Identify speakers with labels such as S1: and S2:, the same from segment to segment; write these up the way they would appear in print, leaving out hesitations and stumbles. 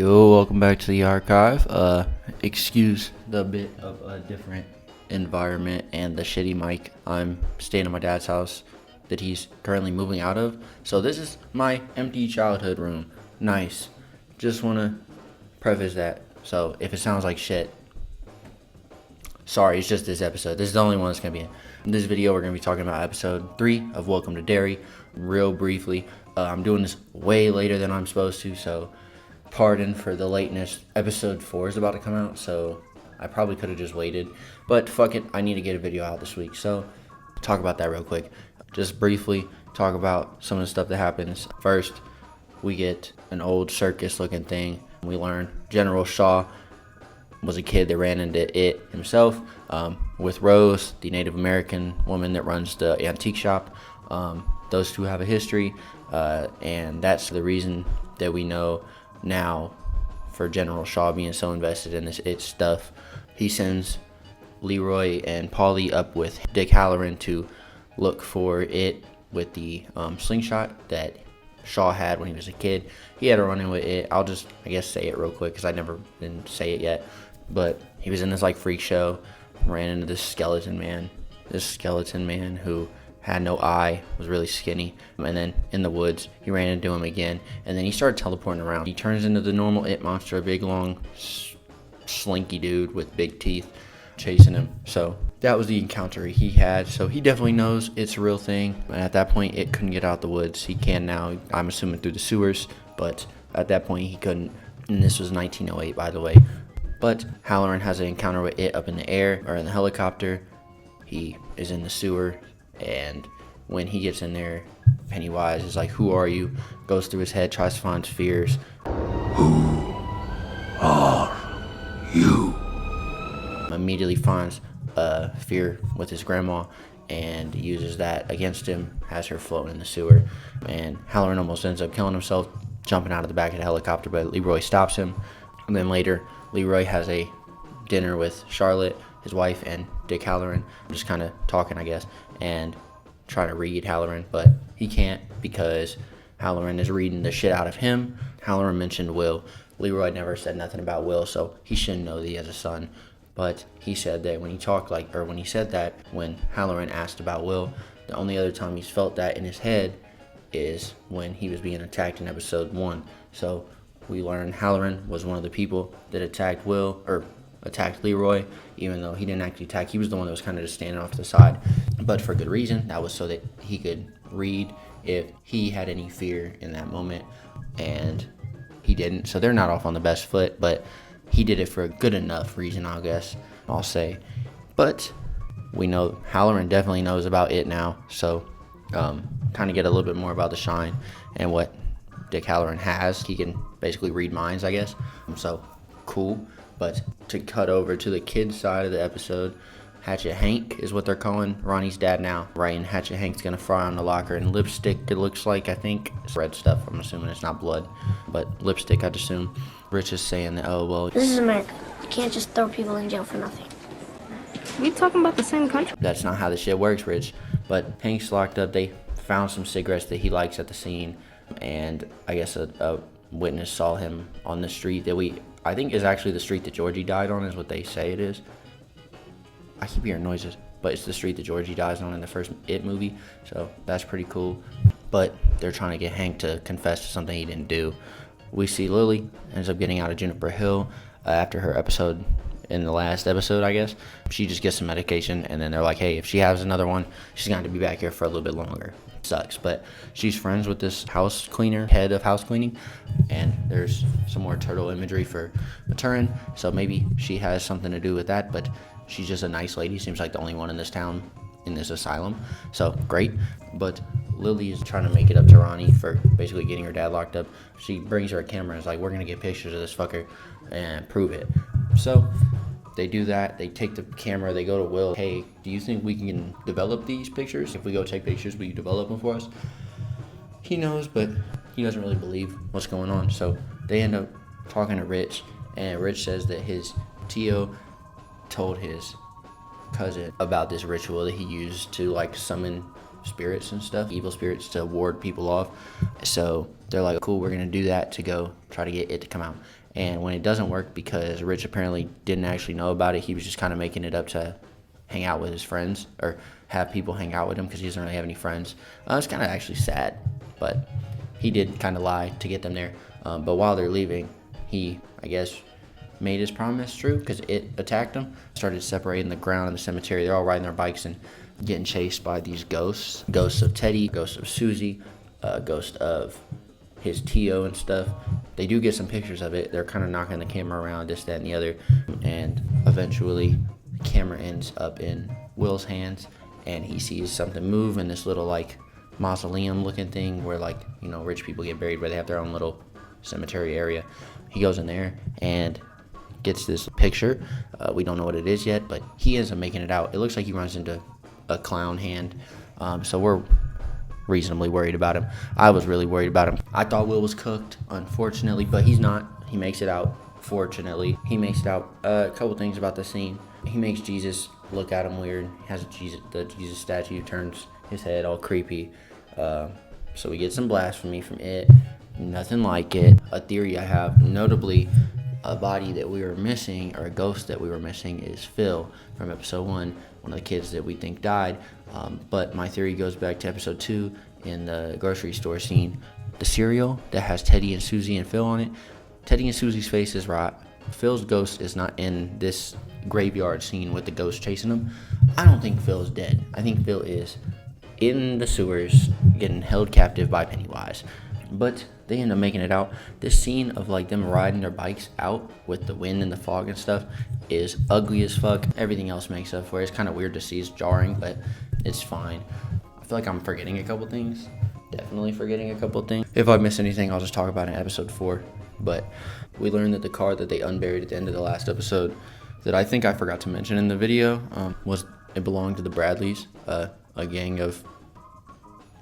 S1: Yo, welcome back to the archive. Excuse the bit of a different environment and the shitty mic. I'm staying at my dad's house that he's currently moving out of. So this is my empty childhood room. Nice. Just want to preface that. So if it sounds like shit, sorry, it's just this episode. This is the only one that's going to be in this video. We're going to be talking about episode 3 of Welcome to Derry. Real briefly, I'm doing this way later than I'm supposed to, so pardon for the lateness. Episode 4 is about to come out, so I probably could have just waited. But fuck it, I need to get a video out this week, so talk about that real quick. Just briefly talk about some of the stuff that happens. First, we get an old circus-looking thing. We learn General Shaw was a kid that ran into it himself with Rose, the Native American woman that runs the antique shop. Those two have a history, and that's the reason that we know now for General Shaw being so invested in this it stuff. He sends Leroy and Polly up with Dick Halloran to look for it with the slingshot that Shaw had when he was a kid. He had a run-in with it. I'll just, I guess, say it real quick because I never didn't say it yet. But he was in this like freak show, ran into this skeleton man who had no eye, was really skinny, and then in the woods he ran into him again, and then he started teleporting around. He turns into the normal it monster, a big long slinky dude with big teeth chasing him. So that was the encounter he had. So he definitely knows it's a real thing, and at that point it couldn't get out the woods. He can now, I'm assuming through the sewers, but at that point he couldn't, and this was 1908 by the way. But Halloran has an encounter with it up in the air, or in the helicopter. He is in the sewer, and when he gets in there, Pennywise is like, "Who are you?" Goes through his head, tries to find fears.
S2: Who are you?
S1: Immediately finds fear with his grandma and uses that against him, has her floating in the sewer. And Halloran almost ends up killing himself, jumping out of the back of the helicopter, but Leroy stops him. And then later, Leroy has a dinner with Charlotte, his wife, and Dick Halloran, just kind of talking, I guess, and trying to read Halloran, but he can't because Halloran is reading the shit out of him. Halloran mentioned Will. Leroy never said nothing about Will, so he shouldn't know that he has a son. But he said that when he said that, when Halloran asked about Will, the only other time he's felt that in his head is when he was being attacked in episode 1. So we learned Halloran was one of the people that attacked Leroy, even though he didn't actually attack. He was the one that was kind of just standing off to the side, but for good reason. That was so that he could read if he had any fear in that moment, and he didn't. So they're not off on the best foot, but he did it for a good enough reason, I guess, I'll say. But we know Halloran definitely knows about it now, so kind of get a little bit more about the shine and what Dick Halloran has. He can basically read minds, I guess, so cool. But to cut over to the kids side of the episode, Hatchet Hank is what they're calling Ronnie's dad now. Right, and Hatchet Hank's gonna fry on the locker, and lipstick, it looks like, I think. It's red stuff, I'm assuming it's not blood, but lipstick, I'd assume. Rich is saying that, oh, well,
S3: this is America. You can't just throw people in jail for nothing.
S4: We talking about the same country?
S1: That's not how this shit works, Rich. But Hank's locked up. They found some cigarettes that he likes at the scene, and I guess a witness saw him on the street that I think is actually the street that Georgie died on, is what they say it is. I keep hearing noises, but it's the street that Georgie dies on in the first It movie, so that's pretty cool. But they're trying to get Hank to confess to something he didn't do. We see Lily ends up getting out of Juniper Hill after her episode, in the last episode, I guess. She just gets some medication, and then they're like, hey, if she has another one, she's going to be back here for a little bit longer. Sucks, but she's friends with this house cleaner, head of house cleaning, and there's some more turtle imagery for Maturin, so maybe she has something to do with that, but she's just a nice lady. Seems like the only one in this town, in this asylum, so great. But Lily is trying to make it up to Ronnie for basically getting her dad locked up. She brings her a camera and is like, we're gonna get pictures of this fucker and prove it. So they do that. They take the camera, they go to Will. Hey, do you think we can develop these pictures? If we go take pictures, will you develop them for us? He knows, but he doesn't really believe what's going on. So they end up talking to Rich, and Rich says that his Tio told his cousin about this ritual that he used to like summon spirits and stuff, evil spirits, to ward people off. So they're like, cool, we're gonna do that to go try to get it to come out. And when it doesn't work, because Rich apparently didn't actually know about it, he was just kind of making it up to hang out with his friends or have people hang out with him because he doesn't really have any friends. It's kind of actually sad, but he did kind of lie to get them there. But while they're leaving, he, I guess, made his promise true because it attacked them. Started separating the ground in the cemetery. They're all riding their bikes and getting chased by these ghosts. Ghosts of Teddy, ghosts of Susie, ghost of his T.O. and stuff. They do get some pictures of it. They're kind of knocking the camera around, this, that, and the other. And eventually, the camera ends up in Will's hands, and he sees something move in this little, like, mausoleum-looking thing where, like, you know, rich people get buried, where they have their own little cemetery area. He goes in there and gets this picture. We don't know what it is yet, but he ends up making it out. It looks like he runs into a clown hand. So we're reasonably worried about him. I was really worried about him. I thought Will was cooked, unfortunately, but he's not. He makes it out, fortunately. He makes it out. A couple things about the scene. He makes Jesus look at him weird. He has the Jesus statue, turns his head all creepy. So we get some blasphemy from it. Nothing like it. A theory I have, notably, a body that we were missing, or a ghost that we were missing, is Phil from episode 1, one of the kids that we think died. But my theory goes back to episode 2 in the grocery store scene. The cereal that has Teddy and Susie and Phil on it, Teddy and Susie's face is rot. Phil's ghost is not in this graveyard scene with the ghost chasing him. I don't think Phil is dead. I think Phil is in the sewers getting held captive by Pennywise. But they end up making it out. This scene of like them riding their bikes out with the wind and the fog and stuff is ugly as fuck. Everything else makes up for it. It's kind of weird to see. It's jarring, but it's fine. I feel like I'm forgetting a couple things. Definitely forgetting a couple things. If I miss anything, I'll just talk about it in episode 4. But we learned that the car that they unburied at the end of the last episode, that I think I forgot to mention in the video, it belonged to the Bradleys, a gang,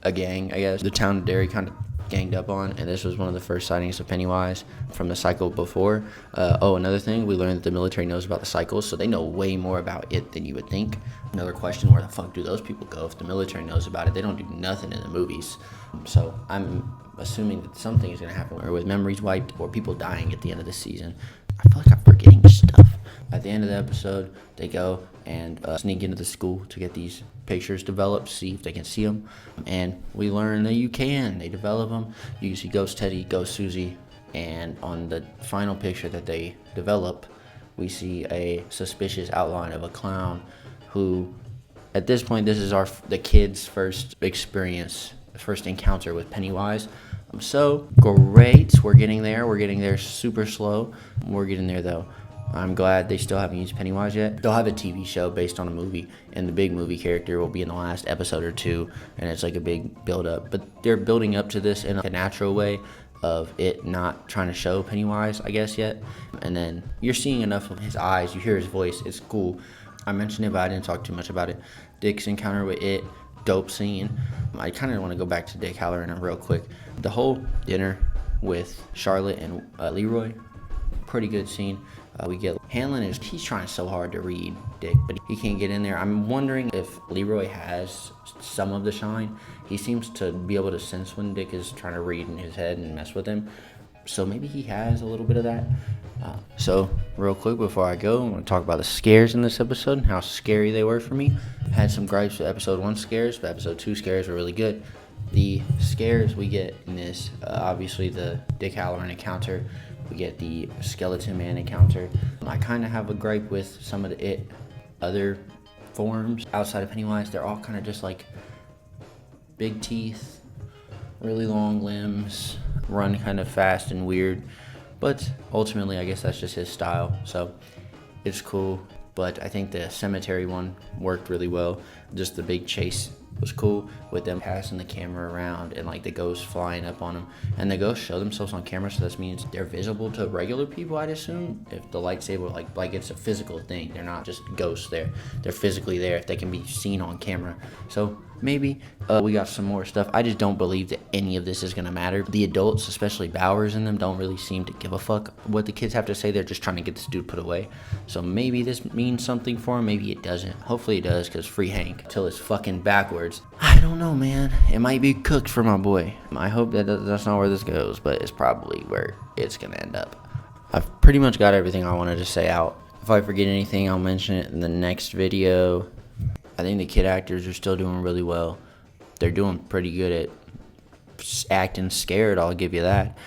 S1: I guess. The town of Derry kind of ganged up on, and this was one of the first sightings of Pennywise from the cycle before. Another thing, we learned that the military knows about the cycles, so they know way more about it than you would think. Another question, where the fuck do those people go if the military knows about it? They don't do nothing in the movies. So I'm assuming that something is going to happen, or with memories wiped, or people dying at the end of the season. I feel like I'm forgetting stuff. At the end of the episode, they go and sneak into the school to get these pictures developed, see if they can see them. And we learn that you can. They develop them. You see Ghost Teddy, Ghost Susie, and on the final picture that they develop, we see a suspicious outline of a clown who, at this point, this is the kid's first experience, first encounter with Pennywise. So great, we're getting there super slow. We're getting there though. I'm glad they still haven't used Pennywise yet. They'll have a TV show based on a movie, and the big movie character will be in the last episode or 2, and it's like a big build-up. But they're building up to this in a natural way of it not trying to show Pennywise, I guess, yet. And then you're seeing enough of his eyes, you hear his voice, it's cool. I mentioned it, but I didn't talk too much about it. Dick's encounter with it, dope scene. I kind of want to go back to Dick Halloran real quick. The whole dinner with Charlotte and Leroy, pretty good scene. We get Hanlon he's trying so hard to read Dick, but he can't get in there. I'm wondering if Leroy has some of the shine. He seems to be able to sense when Dick is trying to read in his head and mess with him. So maybe he has a little bit of that. So real quick before I go, I want to talk about the scares in this episode and how scary they were for me. I had some gripes with episode 1 scares, but episode 2 scares were really good. The scares we get in this, obviously the Dick Halloran encounter, we get the skeleton man encounter. I kind of have a gripe with some of the other forms outside of Pennywise. They're all kind of just like big teeth, really long limbs, run kind of fast and weird. But ultimately, I guess that's just his style, so it's cool. But I think the cemetery one worked really well. Just the big chase was cool with them passing the camera around and like the ghosts flying up on them. And the ghosts show themselves on camera, so that means they're visible to regular people, I'd assume. If the lightsaber, like it's a physical thing. They're not just ghosts there. They're physically there if they can be seen on camera. So maybe we got some more stuff. I just don't believe that any of this is gonna matter. The adults, especially Bowers and them, don't really seem to give a fuck what the kids have to say. They're just trying to get this dude put away. So maybe this means something for him, maybe it doesn't. Hopefully it does, because free Hank till it's fucking backwards. I don't know, man. It might be cooked for my boy. I hope that's not where this goes, but it's probably where it's gonna end up. I've pretty much got everything I wanted to say out. If I forget anything, I'll mention it in the next video. I think the kid actors are still doing really well. They're doing pretty good at acting scared, I'll give you that.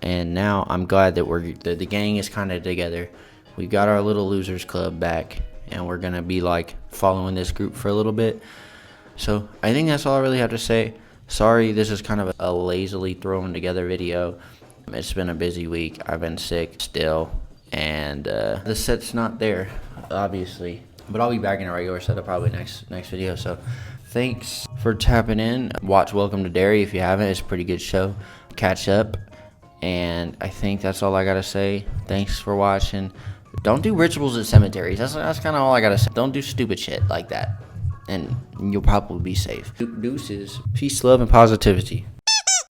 S1: And now I'm glad that the gang is kind of together. We got our little losers club back, and we're gonna be like following this group for a little bit. So I think that's all I really have to say. Sorry, this is kind of a lazily thrown together video. It's been a busy week. I've been sick still, and the set's not there, obviously. But I'll be back in a regular setup probably next video. So thanks for tapping in. Watch Welcome to Derry if you haven't. It's a pretty good show. Catch up. And I think that's all I gotta say. Thanks for watching. Don't do rituals at cemeteries. That's kind of all I gotta say. Don't do stupid shit like that, and you'll probably be safe. Deuces. Peace, love, and positivity.